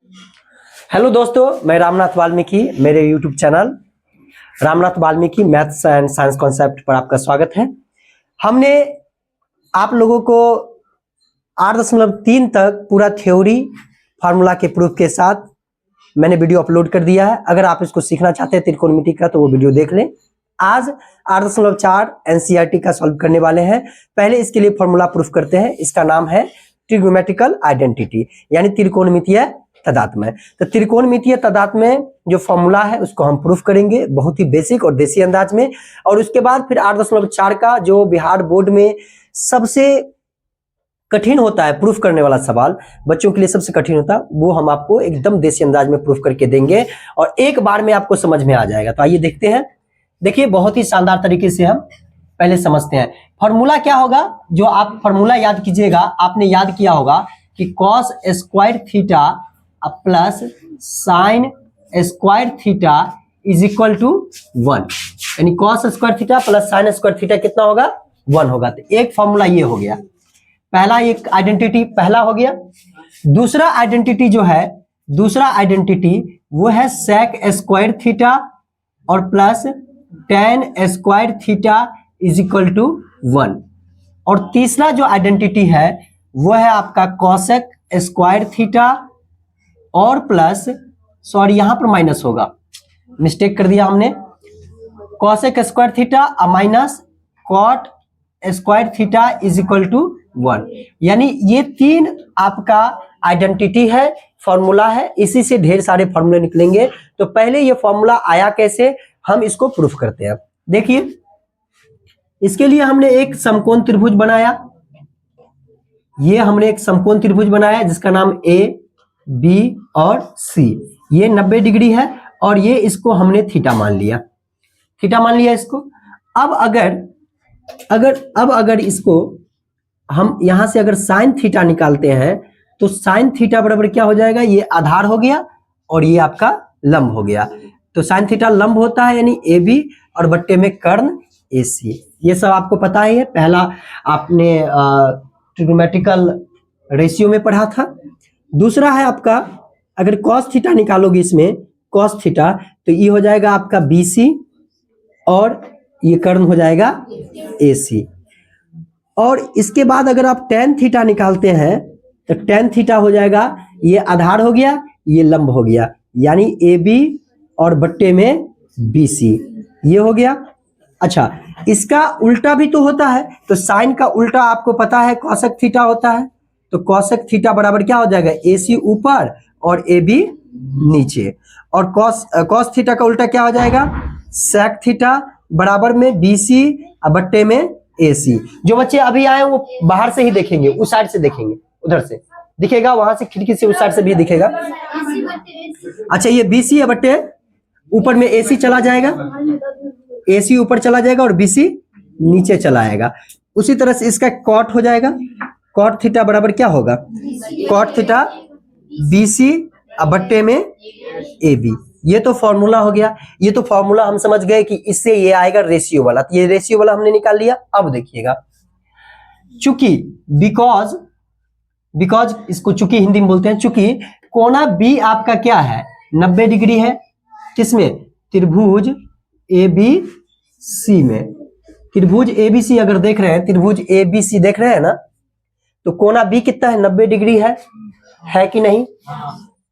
Hello दोस्तों, मैं रामनाथ वाल्मीकि। मेरे YouTube channel Ramnath Valmiki maths and science concept पर आपका स्वागत है। हमने आप लोगों को 8.3 तक पूरा थ्योरी फार्मूला के प्रूफ के साथ मैंने वीडियो अपलोड कर दिया है। अगर आप इसको सीखना चाहते हैं त्रिकोणमिति का तो वो वीडियो देख लें। आज 8.4 एनसीईआरटी का सॉल्व करने वाले हैं। पहले इसके लिए फार्मूला प्रूफ करते हैं। इसका नाम है ट्रिग्नोमेट्रिकल आइडेंटिटी, यानी त्रिकोणमितीय तदात्म्य। तो त्रिकोणमितीय तदात्म्य जो फॉर्मूला है उसको हम प्रूफ करेंगे बहुत ही बेसिक और देसी अंदाज में। और उसके बाद फिर 8.4 का जो बिहार बोर्ड में सबसे कठिन होता है प्रूफ करने वाला सवाल, बच्चों के लिए सबसे कठिन होता है, वो हम आपको एकदम देसी अंदाज में प्रूफ करके देंगे और एक बार में आपको समझ में आ जाएगा। तो आइए देखते हैं। देखिए, बहुत ही शानदार तरीके से हम पहले समझते हैं। फॉर्मूला क्या होगा, जो आप फॉर्मूला याद कीजिएगा। आपने याद किया होगा कि cos square theta plus sine square theta is equal to 1, यानी cos square theta plus sine square theta कितना होगा, 1 होगा। तो एक फॉर्मूला ये हो गया, पहला एक आइडेंटिटी पहला हो गया। दूसरा आइडेंटिटी जो है, दूसरा आइडेंटिटी वो है sec स्क्वायर थीटा और plus tan square theta is equal to 1। और तीसरा जो आइडेंटिटी है वो है आपका cosec स्क्वायर थीटा और प्लस, सॉरी यहां पर माइनस होगा, मिस्टेक कर दिया हमने, cosec square theta minus cot square theta is equal to 1। यानी ये तीन आपका आइडेंटिटी है, फॉर्मूला है। इसी से ढेर सारे फॉर्मूले निकलेंगे। तो पहले ये फॉर्मूला आया कैसे, हम इसको प्रूफ करते हैं। देखिए, इसके लिए हमने एक समकोण त्रिभुज बनाया। ये हमने एक समकोण त्रिभुज बनाया जिसका नाम ए बी और सी। ये 90 डिग्री है और ये इसको हमने थीटा मान लिया, थीटा मान लिया इसको। अब अगर इसको हम यहां से अगर साइन थीटा निकालते हैं तो साइन थीटा बराबर क्या हो जाएगा, ये आधार हो गया और ये आपका लंब हो गया। तो साइन थीटा लंब होता है यानी ए बी और बट्टे में कर्ण ए सी। ये सब आपको पता ही है, पहला आपने ट्रिग्नोमेट्रिकल रेशियो में पढ़ा था। दूसरा है आपका, अगर cos थीटा निकालोगे इसमें cos थीटा तो ये हो जाएगा आपका BC और ये कर्ण हो जाएगा AC। और इसके बाद अगर आप tan थीटा निकालते हैं तो tan थीटा हो जाएगा, ये आधार हो गया, ये लंब हो गया, यानी AB और बट्टे में BC, ये हो गया। अच्छा, इसका उल्टा भी तो होता है, तो साइन का उल्टा आपको पता है cosec थीटा होता है। तो cosec थीटा बराबर क्या हो जाएगा, AC ऊपर और AB नीचे। और cos थीटा का उल्टा क्या हो जाएगा, sec थीटा बराबर में BC बट्टे में AC। जो बच्चे अभी आए वो बाहर से ही देखेंगे, उस साइड से देखेंगे, उधर से दिखेगा, वहां से खिड़की से उस साइड से भी दिखेगा। अच्छा, ये BC है बट्टे ऊपर में AC चला जाएगा, AC ऊपर चला जाएगा और BC नीचे चला आएगा। उसी तरह से इसका cot हो जाएगा, cot थीटा बराबर क्या होगा, cot थीटा BC बट्टे में AB। ये तो फॉर्मूला हो गया। ये तो फॉर्मूला हम समझ गए कि इससे ये आएगा रेशियो वाला, तो ये रेशियो वाला हमने निकाल लिया। अब देखिएगा, चूंकि बिकॉज इसको चूंकि हिंदी में बोलते हैं, चूंकि कोना B आपका क्या है, 90 डिग्री है, किसमें, त्रिभुज ABC में। त्रिभुज ABC अगर देख रहे हैं, त्रिभुज ABC देख रहे हैं ना, तो कोना B कितना है, 90 डिग्री है कि नहीं।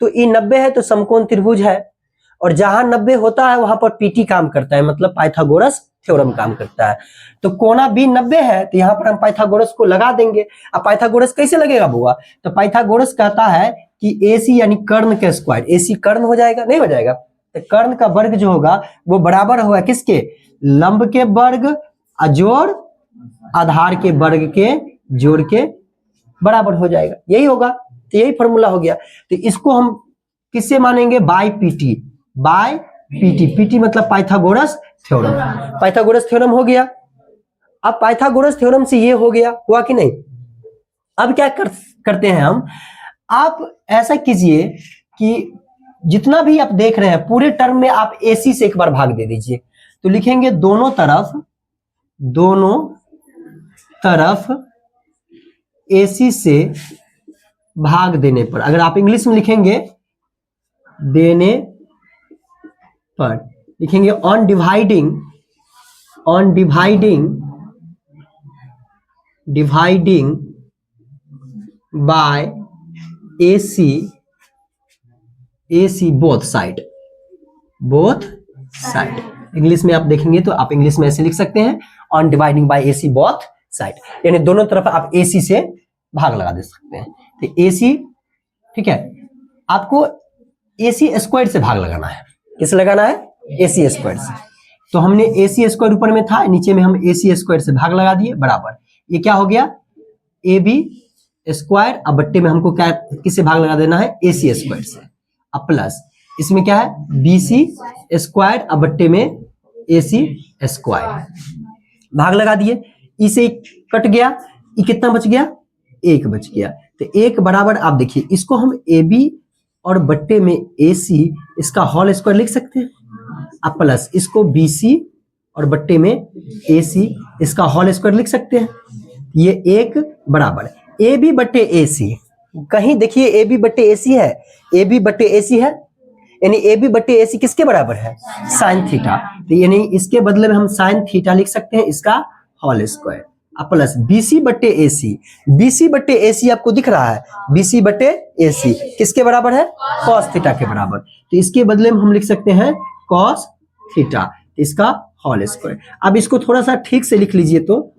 तो ये 90 है तो समकोण त्रिभुज है, और जहां 90 होता है वहां पर PT काम करता है, मतलब पाइथागोरस थ्योरम काम करता है। तो कोना B 90 है तो यहाँ पर हम पाइथागोरस को लगा देंगे। अब पाइथागोरस कैसे लगेगा बुआ, तो पाइथागोरस कहता है कि AC यानी कर्ण के स्क्वायर, AC कर्ण हो जाएगा, नहीं हो जाएगा, तो कर्ण का वर्ग जो होगा वो बराबर होगा किसके, लंब के वर्ग जोड़ आधार के वर्ग के जोड़ के बराबर हो जाएगा, यही होगा। तो यही फॉर्मूला हो गया। तो इसको हम किससे मानेंगे, by PT, by PT। PT मतलब पाइथागोरस थ्योरम, पाइथागोरस थ्योरम हो गया। अब पाइथागोरस थ्योरम से ये हो गया, हुआ कि नहीं। अब क्या करते हैं हम, आप ऐसा कीजिए कि जितना भी आप देख रहे हैं पूरे टर्म में आप AC से एक बार भाग दे दीजिए। तो लिखेंगे दोनों तरफ AC से भाग देने पर, अगर आप इंग्लिश में लिखेंगे देने पर लिखेंगे on dividing bye AC both side. English में आप देखेंगे तो आप इंग्लिश में ऐसे लिख सकते हैं on dividing bye AC both side, यानी दोनों तरफ आप AC से भाग लगा दे सकते हैं। तो AC, ठीक है, आपको AC स्क्वायर से भाग लगाना है। किस लगाना है? AC स्क्वायर से। तो हमने AC स्क्वायर ऊपर में था, नीचे में हम AC स्क्वायर से भाग लगा दिए, बराबर ये क्या हो गया? AB square. अब बट्टे में हमको क्या किससे भाग लगा देना है? AC स्क्वायर से। अब प्लस इसमें क्या है? BC square. अब बट्टे में AC स्क्वायर, भाग लगा दिए। इसे कट गया, ये कितना बच गया? 1 बच गया। तो 1 बराबर, आप देखिए इसको हम AB और बट्टे में AC इसका होल स्क्वायर लिख सकते हैं। अब प्लस इसको BC और बट्टे में AC इसका होल स्क्वायर लिख सकते हैं। ये 1 बराबर AB बट्टे AC, कहीं देखिए AB बट्टे AC है, AB बट्टे AC है, यानी AB बट्टे AC किसके बराबर है? Sine theta. तो यानी इसके बदले में हम साइन थीटा लिख सकते हैं, इसका होल स्क्वायर। अब प्लस BC बट्टे AC, BC बट्टे AC आपको दिख रहा है, BC बट्टे AC किसके बराबर है? कॉस थीटा के बराबर। तो इसके बदले में हम लिख सकते हैं कॉस थीटा, इसका होल स्क्वायर। अब इसको थोड़ा सा ठीक से लिख लीजिए, तो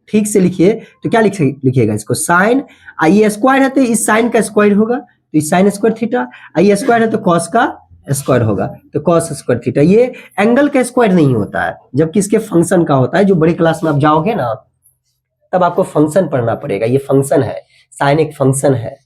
ठीक से लिखिए तो क्या लिखिएगा इसको? साइन, ये स्क्वायर है तो इस साइन का स्क्वायर होगा, तो इस साइन स्क्वायर थीटा। ये स्क्वायर है तो कॉस का स्क्वायर होगा, तो कॉस स्क्वायर थीटा। ये एंगल का स्क्वायर नहीं होता है, जबकि इसके फंक्शन का होता है। जो बड़ी क्लास में आप जाओगे ना, तब आपको फंक्शन पढ़ना पड़ेगा। ये फंक्शन है, साइन एक फंक्शन है,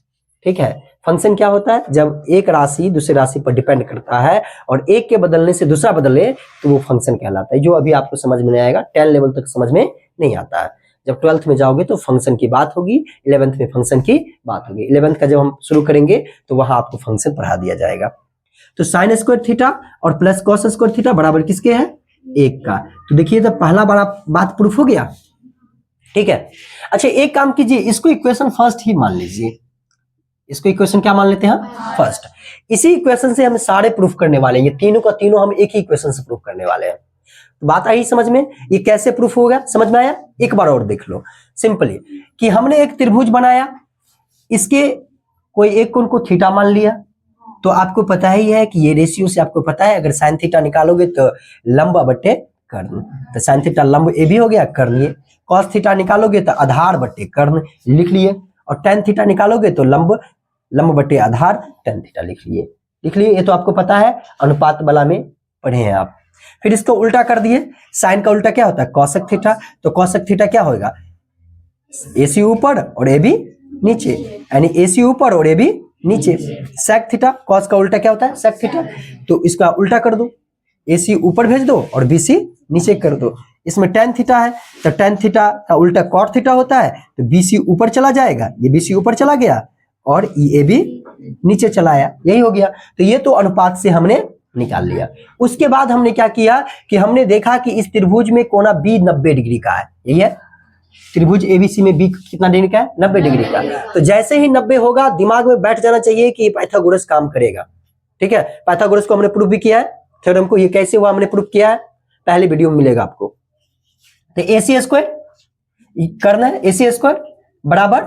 ठीक है। फंक्शन क्या होता है? जब एक राशि दूसरी राशि पर डिपेंड करता है और एक के बदलने से दूसरा बदले तो वो फंक्शन कहलाता है। जो अभी आपको समझ में नहीं आएगा, 10 लेवल तक समझ में नहीं आता है। जब 12th में जाओगे तो फंक्शन की बात होगी, 11th में फंक्शन की बात होगी। 11th का जब हम शुरू करेंगे तो वहां आपको फंक्शन पढ़ा दिया जाएगा। तो साइन स्क्वायर थीटा और प्लस कॉस स्क्वायर थीटा बराबर किसके है? 1 का। तो देखिए तो पहला बात प्रूफ हो गया, ठीक है। अच्छा एक काम कीजिए, इसको इक्वेशन फर्स्ट ही मान लीजिए। इसको इक्वेशन क्या मान लेते हैं? फर्स्ट। इसी इक्वेशन से हम सारे प्रूफ करने वाले हैं। ये तीनों का तीनों हम एक ही इक्वेशन से प्रूफ करने वाले हैं। तो बात आई समझ में? ये कैसे प्रूफ होगा, समझ में आया? एक बार और देख लो सिंपली, कि हमने एक त्रिभुज बनाया, इसके कोई एक कोण को थीटा मान लिया। तो आपको पता ही है कि ये रेशियो से आपको पता है, अगर साइन थीटा निकालोगे तो लंब बट्टे कर्ण। तो साइन थीटा लंब AB हो गया, कर लिए। कॉस थीटा निकालोगे तो आधार बट्टे कर्ण लिख लिए। और टेन थीटा निकालोगे तो लंब बट्टे आधार टेन थीटा लिख लिए। ये तो आपको पता है, अनुपात वाला में पढ़े हैं आप। फिर इसको उल्टा कर दिए। साइन का उल्टा क्या होता है? Cosec theta. तो कॉसेक थीटा क्या होगा? AC ऊपर और AB नीचे, यानी AC ऊपर और AB नीचे। सेक थीटा, कॉस का उल्टा क्या होता है? Sec theta. तो इसका उल्टा कर दो, AC ऊपर भेज दो और BC नीचे कर दो। इसमें टेन थीटा है तो टेन थीटा का उल्टा कॉट थीटा होता है, तो BC ऊपर चला जाएगा, ये BC ऊपर चला गया और AB नीचे चला आया, यही हो गया। तो ये तो अनुपात से हमने निकाल लिया। उसके बाद हमने क्या किया कि हमने देखा कि इस त्रिभुज में कोना B 90 डिग्री का है, यही है। त्रिभुज ABC में B कितना डिग्री का है? 90 डिग्री का। तो जैसे ही 90 होगा, दिमाग में बैठ जाना चाहिए कि पाइथागोरस काम करेगा, ठीक है। पाइथागोरस को हमने प्रूफ भी किया है, थ्योरम को। ये कैसे हुआ हमने प्रूफ किया है, पहले वीडियो में मिलेगा आपको। तो AC स्क्वायर करना है, AC स्क्वायर बराबर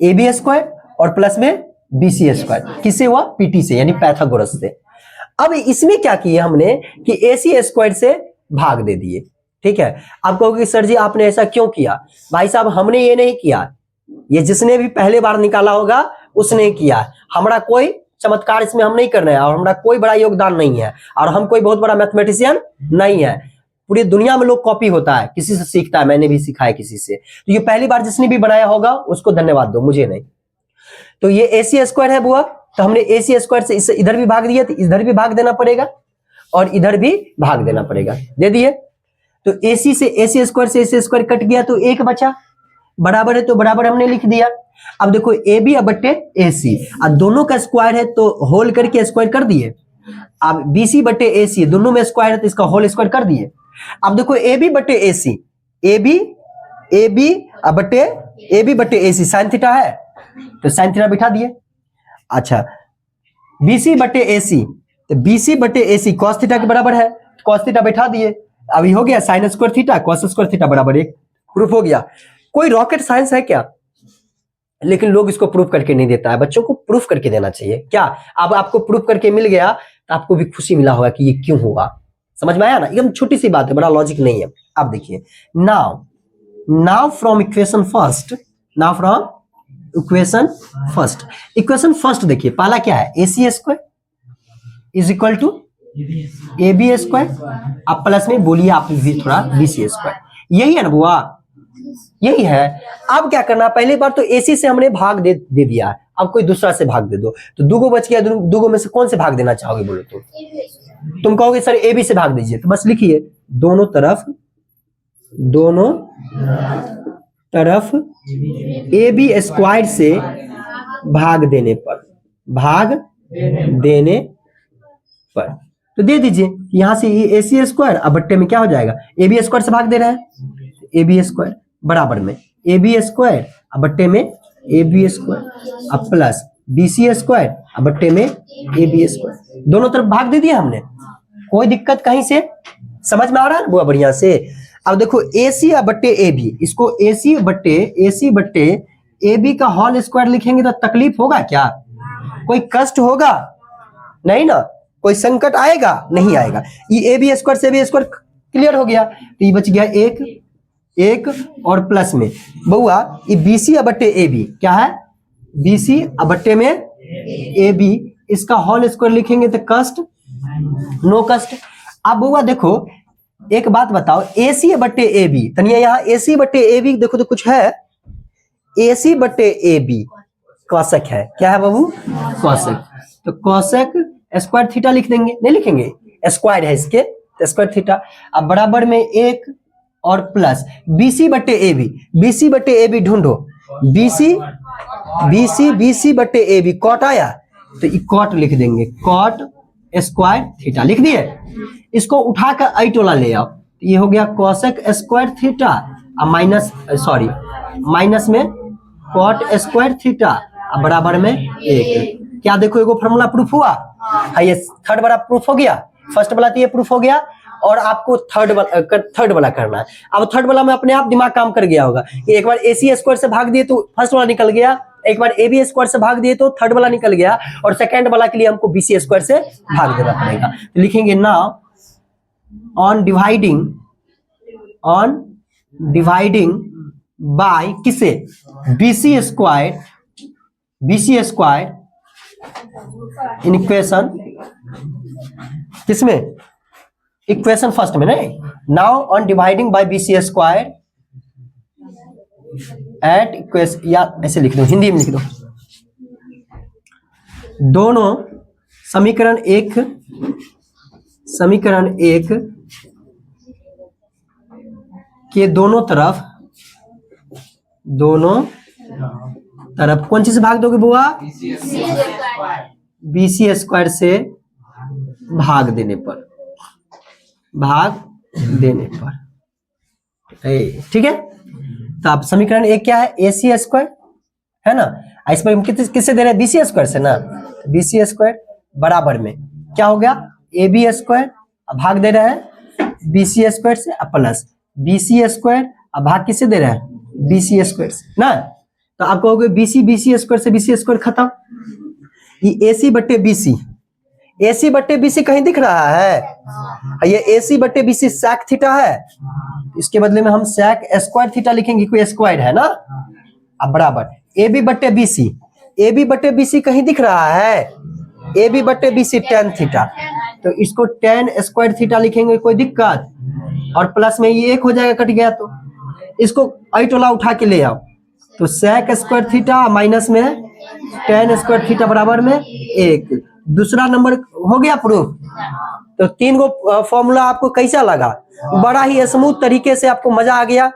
AB स्क्वायर और प्लस में BC स्क्वायर। किससे हुआ? PT से, यानी पाइथागोरस से। अब इसमें क्या किया हमने कि AC स्क्वायर से भाग दे दिए, ठीक है। आप कहोगे सर जी आपने ऐसा क्यों किया? भाई साहब हमने ये नहीं किया, ये जिसने भी पहले बार निकाला होगा उसने किया। हमारा कोई चमत्कार इसमें हम नहीं कर रहे हैं और हमारा कोई बड़ा योगदान नहीं है और हम कोई बहुत बड़ा मैथमेटिशियन नहीं है। पूरी दुनिया में लोग कॉपी होता है, किसी से सीखता है, मैंने भी सीखा है किसी से। तो ये पहली बार जिसने भी बनाया होगा उसको धन्यवाद दो, मुझे नहीं। तो ये AC स्क्वायर है बुआ, तो हमने AC स्क्वायर से इससे इधर भी भाग दिया, तो इधर भी भाग देना पड़ेगा और इधर भी भाग देना पड़ेगा, दे दिए। तो AC से AC स्क्वायर से AC स्क्वायर कट गया तो 1 बचा, बराबर है तो बराबर हमने लिख दिया। अब देखो AB बट्टे AC, अब दोनों का स्क्वायर है तो होल करके स्क्वायर कर दिए। अब BC बट्टे AC, दोनों में स्क्वायर है तो इसका होल स्क्वायर कर दिए। अब देखो AB बट्टे AC, AB बट्टे AC साइन थीटा है तो साइन थीटा बिठा दिए। अच्छा BC बट्टे AC, तो BC बटे AC cos थीटा के बराबर है, cos थीटा बैठा दिए, अभी हो गया sin square theta cos square theta बराबर 1, प्रूफ हो गया। कोई रॉकेट साइंस है क्या? लेकिन लोग इसको प्रूफ करके नहीं देता है, बच्चों को प्रूफ करके देना चाहिए। क्या अब आपको प्रूफ करके मिल गया तो आपको भी खुशी मिला होगा कि ये क्यों हुआ, समझ में आया ना? एकदम छोटी सी बात है, बड़ा लॉजिक नहीं है। आप देखिए, नाउ फ्रॉम इक्वेशन फर्स्ट देखिए, पहला क्या है, AC square is equal to AB square, आप प्लस में बोलिए आप भी थोड़ा BC स्क्वायर, यही है ना बुआ, यही है। अब क्या करना, पहली बार तो AC से हमने भाग दे दिया है, अब कोई दूसरा से भाग दे दो, तो दूगो बच गया, दूगो में से कौन से भाग देना चाहोगे बोलो? तुम कहोगे सर AB से भाग दीजिए, तो बस लिखिए दोनों तरफ AB स्क्वायर से भाग देने पर तो दे दीजिए, यहां से ये AC स्क्वायर, अब बट्टे में क्या हो जाएगा, AB स्क्वायर से भाग दे रहे हैं, AB स्क्वायर बराबर में AB स्क्वायर, अब बट्टे में AB स्क्वायर, अब प्लस BC स्क्वायर, अब बट्टे में AB स्क्वायर, दोनों तरफ भाग दे दिया हमने। कोई दिक्कत कहीं से, समझ में आ रहा है बुआ बढ़िया से? अब देखो AC बट्टे AB, इसको AC बट्टे AB का होल स्क्वायर लिखेंगे तो तकलीफ होगा क्या? कोई कष्ट होगा? नहीं ना, कोई संकट आएगा? नहीं आएगा। ये AB स्क्वायर से AB स्क्वायर क्लियर हो गया, तो ये बच गया एक और प्लस में बउआ ये BC बट्टे AB क्या है, BC बट्टे में AB, इसका होल स्क्वायर लिखेंगे तो कष्ट, नो कष्ट। अब बउआ देखो एक बात बताओ, AC बट्टे AB, तनिया यहाँ AC बट्टे AB देखो तो कुछ है, AC बट्टे AB कौशक है, क्या है बाबू, कौशक, तो कौशक स्क्वायर थीटा लिख देंगे, नहीं लिखेंगे, स्क्वायर है इसके, स्क्वायर थीटा, अब बराबर में एक और प्लस BC बट्टे AB ढूंढो, BC बट्टे AB कॉट आया तो ये कॉट लिख देंगे, कॉट स्क्वायर थीटा लिख दिए। इसको उठाकर आइटोला ले आओ, तो ये हो गया कॉसेक स्क्वायर थीटा, अब माइनस में कॉट स्क्वायर थीटा, अब बराबर में एक। क्या देखो एगो फॉर्मूला प्रूफ हुआ, ये थर्ड वाला प्रूफ हो गया, फर्स्ट वाला तो ये प्रूफ हो गया, और आपको थर्ड वाला करना है। अब थर्ड वाला में अपने आप दिमाग काम कर गया होगा, एक बार AC स्क्वायर से भाग दिए तो फर्स्ट वाला निकल गया, एक बार AB स्क्वायर से भाग दिए तो थर्ड वाला निकल गया, और सेकंड वाला के लिए हमको BC स्क्वायर से भाग देना पड़ेगा। तो लिखेंगे नाउ ऑन डिवाइडिंग बाय किसे, BC स्क्वायर इन इक्वेशन, किसमें, इक्वेशन फर्स्ट में, नहीं, now on dividing by BC square at equation, या ऐसे लिख दो, हिंदी में लिख दो, दोनों समीकरण एक के दोनों तरफ कौन चीज से भाग दोगे बुआ, BC स्क्वायर से भाग देने पर, ठीक है। तो आप समीकरण एक क्या है, AC स्क्वायर है ना, इसमें हम किससे दे रहे हैं, BC स्क्वायर से ना, BC स्क्वायर बराबर में क्या हो गया, AB स्क्वायर, अब भाग दे रहे हैं BC स्क्वायर से, प्लस BC स्क्वायर, अब भाग किससे दे रहे हैं, BC स्क्वायर से ना, तो आप कहोगे BC स्क्वायर से BC स्क्वायर खत्म, ये AC बट्टे BC कहीं दिख रहा है, ये AC बट्टे BC sec थीटा है, इसके बदले में हम sec स्क्वायर थीटा लिखेंगे, कोई स्क्वायर है ना, अब बराबर AB बट्टे BC कहीं दिख रहा है, AB बट्टे BC tan थीटा, तो इसको tan स्क्वायर थीटा लिखेंगे, कोई दिक्कत, और प्लस में ये एक हो जाएगा, कट गया तो इसको आइटोला उठा के ले आओ, तो sec स्क्वायर थीटा माइनस में tan स्क्वायर थीटा बराबर में एक, दूसरा नंबर हो गया प्रूफ। तो तीन गो फॉर्मूला आपको कैसा लगा, बड़ा ही स्मूथ तरीके से आपको मजा आ गया।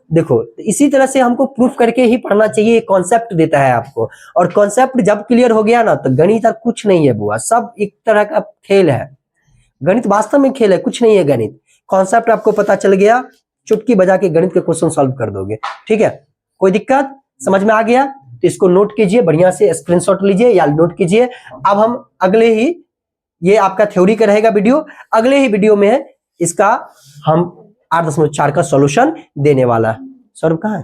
देखो इसी तरह से हमको प्रूफ करके ही पढ़ना चाहिए, कॉन्सेप्ट देता है आपको, और कॉन्सेप्ट जब क्लियर हो गया ना तो गणित कुछ नहीं है बुआ, सब एक तरह का खेल है, गणित वास्तव में खेल है, कुछ नहीं है गणित। कॉन्सेप्ट आपको पता चल गया, चुटकी बजा के गणित के क्वेश्चन सॉल्व कर दोगे, ठीक है। कोई दिक्कत, समझ में आ गया तो इसको नोट कीजिए, बढ़िया से स्क्रीनशॉट लीजिए या नोट कीजिए। अब हम अगले ही ये आपका थ्योरी का रहेगा वीडियो। अगले ही वीडियो में इसका हम 8.4 का सॉल्यूशन देने वाला है। सौरभ कहाँ है?